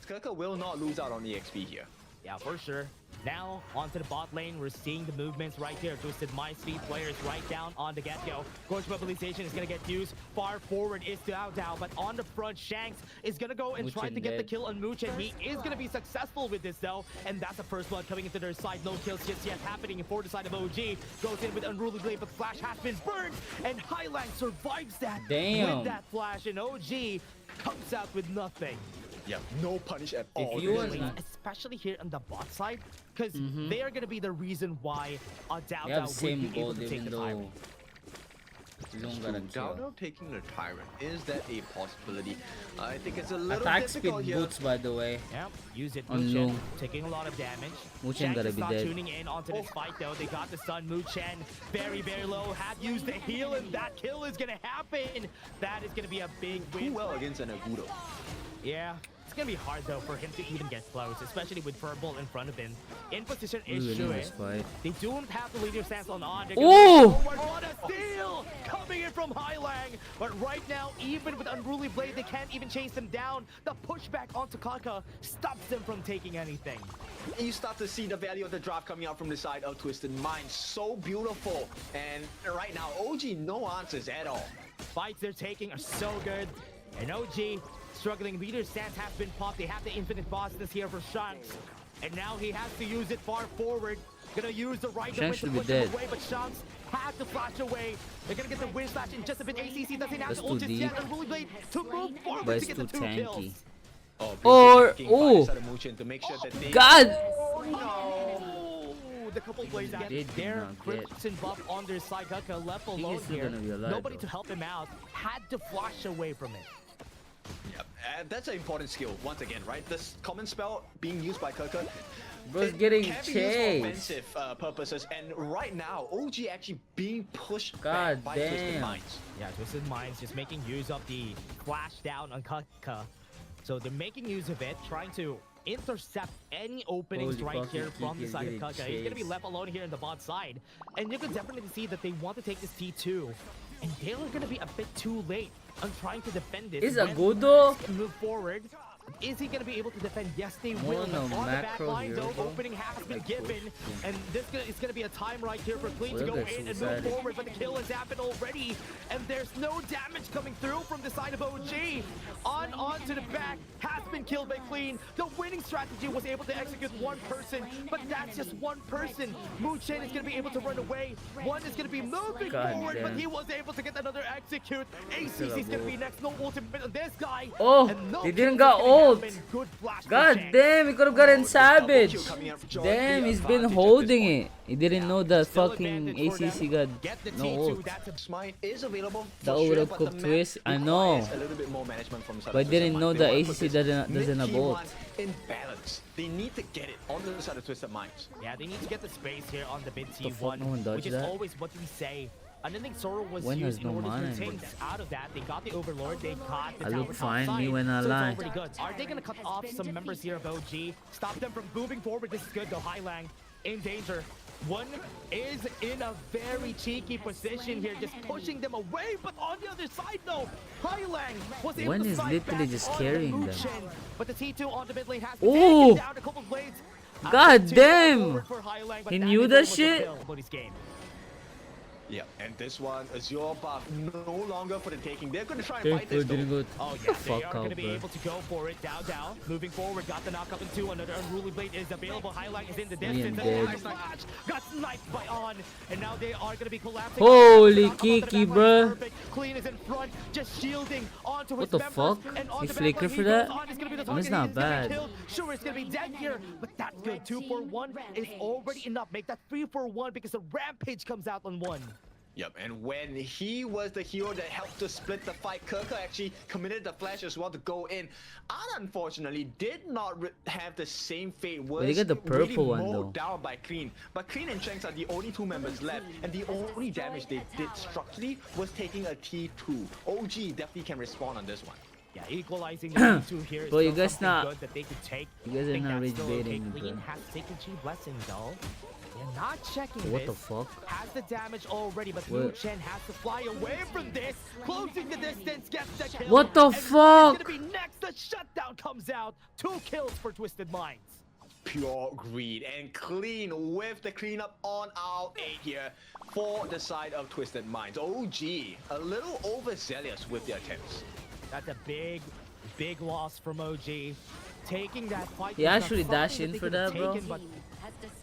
Kirka will not lose out on EXP here. Yeah, for sure. Now, onto the bot lane, we're seeing the movements right here. Twisted Mind speed players right down on the get-go. Coach mobilization is going to get used. Far forward is Dow, but on the front, Shanks is going to go and try to get the kill on Mooch, and he is going to be successful with this, though. And that's the first blood coming into their side. No kills just yet happening for the side of OG. Goes in with Unruly Blade, but Flash has been burned, and Highline survives that with that Flash, and OG comes out with nothing. Yeah, no punish at all. Especially here on the bot side, because they are going to be the reason why Dow would be able to take the Tyrant. Dow taking the Tyrant, is that a possibility? I think it's a little attack difficult speed here. boots, by the way. Yep, use it. On taking a lot of damage. Muchen gotta be not dead. tuning in onto this fight though. They got the stun. Muchen very, very low. Had used the heal, and that kill is going to happen. That is going to be a big win. Too well against an Agudo. Yeah. It's gonna be hard though for him to even get close, especially with Purple in front of him. In position is Shui. They don't have the leader stance on. Oh! What a steal coming in from Highlang. But right now, even with Unruly Blade, they can't even chase them down. The pushback onto Kaka stops them from taking anything. You start to see the value of the draft coming out from the side of Twisted Mind. So beautiful. And right now, OG no answers at all. Fights they're taking are so good. And OG struggling. Leader stance has been popped. They have the infinite bosses here for Shanks. And now he has to use it far forward. Gonna use the right to push him away, but Shanks has to flash away. They're gonna get the wind slash in just a bit. ACC doesn't have the ult just yet. Unruly Blade to move forward to get the 2 kills. To make sure that they God! The couple plays out their Crimson buff on their side. Kaka left alone here. Nobody to help him out. Had to flash away from it. Yep, that's an important skill once again, right? This common spell being used by Kirka. Bro's getting can be used for offensive purposes, and right now OG actually being pushed back by Twisted Minds. Yeah, Twisted Minds just making use of the flash down on Kaka. So they're making use of it, trying to intercept any openings right here from the side of Kaka. He's gonna be left alone here in the bot side, and you can definitely see that they want to take this T2, and they're gonna be a bit too late on trying to defend this. Is Agudo move forward? Is he going to be able to defend? Yes, they will. On the back line, though, opening has been given. And this is going to be a time right here for Clean to go in and move forward. But the kill has happened already. And there's no damage coming through from the side of OG. Onto the back, has been killed by Clean. The winning strategy was able to execute one person, but that's just one person. Muchen is going to be able to run away. One is going to be moving forward, but he was able to get another execute. ACC is going to be next. No ultimate on this guy. Oh, they didn't got ult. God damn, he could have gotten Savage. Damn, he's been holding it. He didn't know that fucking ACC got no ult. The overcooked Twist, I know. But I didn't know the ACC doesn't have ult. In balance, they need to get it on the side of Twisted Minds. Yeah, they need to get the space here on the mid T1, which is always what we say. I don't think Zoro was used in order to take out of that. They got the Overlord, they got the I look fine, me when I lie. Are they going to cut off some members here of OG? Stop them from moving forward. This is good though. Highlang in danger. One is in a very cheeky position here, just pushing them away. But on the other side though, Highlang was able to fight literally just carrying them. But the T2 on the mid lane has taken down a couple of blades. God damn! He knew that shit? Yeah, and this one, Azure buff no longer for the taking. They're going to try and fight this though. Oh yeah, they are going to be able to go for it. Down. Moving forward, got the knock up in 2. Another Unruly Blade is available. Highlight is in the distance. And Flash got sniped by On. And now they are going to be collapsing. Holy Kiki, bro. Clean is in front, just shielding onto his What the fuck? He flickered for that? It's not bad. Sure, it's going to be dead here, but that's good. 2 for 1 is already enough. Make that 3 for 1 because the Rampage comes out on 1. Yep, and when he was the hero that helped to split the fight, Kirka actually committed the flash as well to go in. Unfortunately, did not have the same fate. Was they got the purple really one though. Down by Clean, but Clean and Shanks are the only 2 members left, and the only damage they did structurally was taking a T2. OG definitely can respond on this one. Yeah, equalizing the T2 here is bro, you guys not. good that they could take. You guys are not rage baiting, Clean has taken Chi Blessing though. They're not checking What this. the fuck? Has the damage already, but What? Liu Chen has to fly away from this. Closing the distance, gets the kill. What the and fuck? It's gonna be next. The shutdown comes out. 2 kills for Twisted Minds. Pure greed and clean with the cleanup on our 8 here for the side of Twisted Minds. OG, a little overzealous with the attempts. That's a big loss from OG. Taking that fight. He was not actually something dashed in they for could have that, bro. taken, but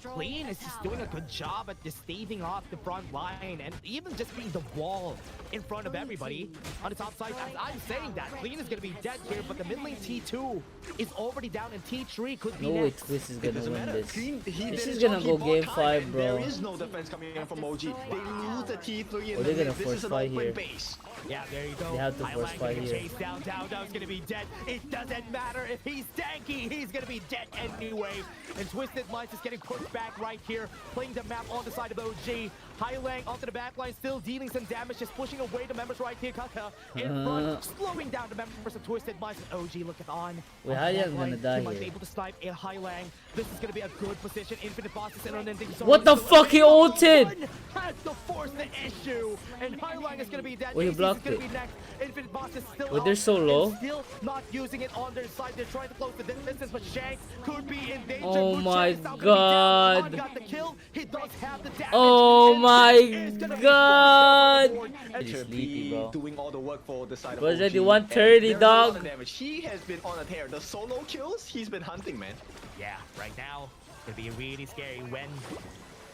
Clean is just doing a good job at just staving off the front line and even just being the wall in front of everybody on the top side. As I'm saying that, Clean is going to be dead here, but the mid lane T2 is already down and T3 could be No way next. Twis is gonna win this. Clean, This did is his gonna job, go he bought game time, 5, and bro. There is no defense coming in from OG. They lose the T3 Oh, and they're gonna this force is an fight open here. base. Yeah, there you go. They have to Highline force fight gonna here. chase down. Dowdow's gonna be dead. It doesn't matter if he's tanky. He's gonna be dead anyway. And Twisted Minds is getting pushed back right here, playing the map on the side of OG. Highlang onto the backline, still dealing some damage, just pushing away the members right here. Kaka in front, slowing down the members of Twisted Minds. And OG looking on. Wait, on how the you gonna backline. die He might here? be able to snipe a Highlang. This is gonna be a good position. Infinite bosses and unending zone. What the fuck? He ulted! Has to force the issue, and Highline is gonna be dead. Well, he ACC is blocked gonna it. be next. Infinite boss is still But out they're so and low. Still not using it on their side. They're trying to close the distance, but Shank could be in danger. Oh Lucian my is now gonna be down. God. On got the kill. He does have the damage. Oh and my is gonna be God. forced on board. He's To sleepy, be bro. doing all the work for the side of Bro, OG. already and 130, there's a lot of dog. damage. He has been on a tear. The solo kills, he's been hunting, man. Yeah, right now, it's gonna be really scary when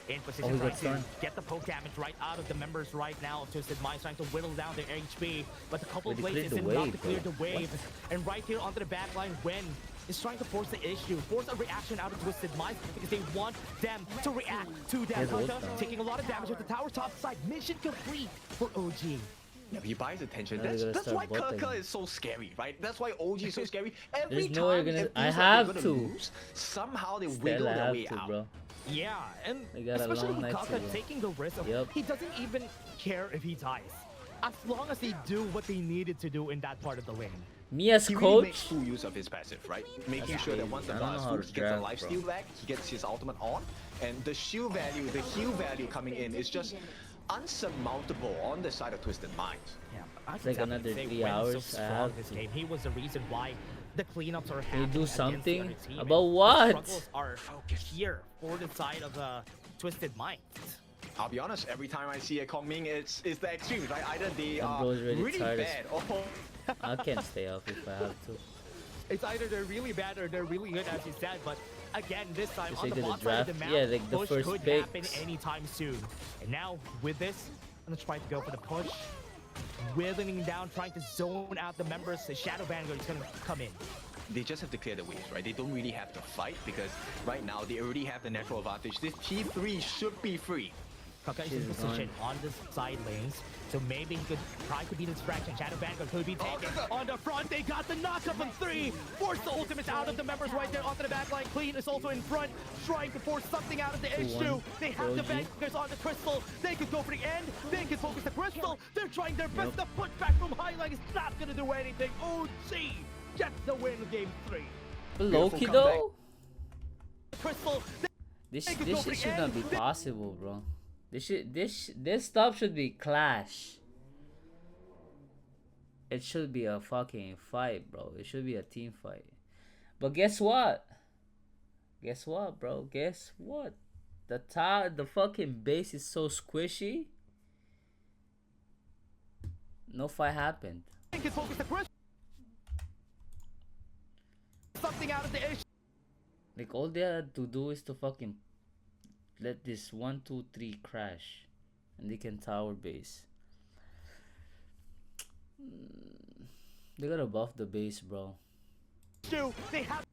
in Oh, position he trying got to stunned. get the poke damage right out of the members right now of Twisted Minds, trying to whittle down their HP, but the couple But he blades cleared is the enough wave, to clear bro. the wave. And right here onto the back line, Wen is trying to force the issue, force a reaction out of Twisted Minds because they want them to react to that. He has ult Hunter now. taking a lot of damage at the tower top side. Mission complete for OG. Yeah, he buys attention. Now they're That's gonna why start Kirka botting. is so scary, right? That's why OG is so scary. Every There's no way time you're gonna- it I feels like have they're to. gonna lose, somehow they Still, wiggle I their have way to, out. bro. Yeah, and They got a especially long night Kaka too. taking the risk of Yep. he doesn't even care if he dies. As long as they do what they needed to do in that part of the lane. Me as He really makes coach, full use of his passive, right? Making That's sure that crazy. once the I don't blast know how moves, to he gets a draft, life bro. steal back, he gets his ultimate on, and the shield value, the heal value coming in is just unsurmountable on the side of Twisted Minds. Yeah, I It's like can another definitely 3 say Wen is hours. so I strong have this to. game. He was the reason why the cleanups are They happening do against the something? other team, and About the what? struggles are here for the side of Twisted Minds. I'll be honest, every time I see a Kong Ming, it's the extremes, right? Either they That are bro's really really tired as bad or I can't stay up if I have to. It's either they're really bad or they're really good, as you said. But again, this time Just on like the the bot side of the draft, map, yeah, like the push first could picks. happen anytime soon. And now with this, I'm gonna try to go for the push, whittling down, trying to zone out the members. The Shadow Vanguard is gonna come in. they just have to clear the waves, right? They don't really have to fight because right now they already have the natural advantage. This T3 should be free. Kaka is in Jesus, position on the side lanes, so maybe he could try to beat the distraction. Shadow Vanguard could be taken on the front. They got the knockup on 3. Force the ultimates out of the members right there onto the back line. Clean is also in front, trying to force something out of the 2-1 H2. They have the OG. Vanguards on the crystal. They could go for the end. They can focus the crystal. They're trying their best. The putback from Highline is not going to do anything. OG gets the win in game 3. But Beautiful Loki comeback. though, Crystal. this They could go for shit the should not end. be possible, bro. This stuff should be clash. It should be a fucking fight, bro. It should be a team fight. But guess what? Guess what, bro? Guess what? The fucking base is so squishy. No fight happened. They can focus the crystal. Something out of the H. Like all they had to do is to fucking let this 1, 2, 3 crash, and they can tower base. They gotta buff the base, bro. They have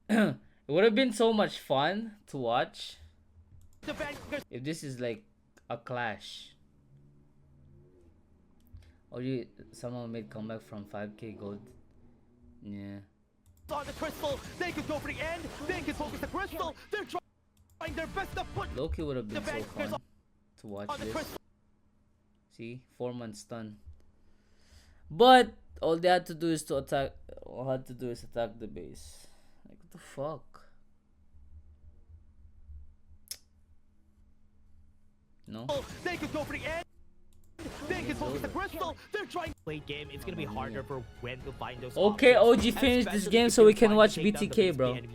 It would have been so much fun to watch the Vanguards if this is like a clash. Or someone made comeback from 5k gold. Yeah. on the crystal. They could go for the end. They can focus the crystal. They're trying their best to put Loki would have been The so Vanguards fun to watch on the this. crystal. See, 4 months stun. But all they had to do is attack the base. Like what the fuck? No. They could go for the end. They can focus the crystal. They're trying to play game. It's gonna be harder for Wen to find those. Okay, options, OG, finish this especially game if so we you're can trying to watch take down the BTK, bro. enemy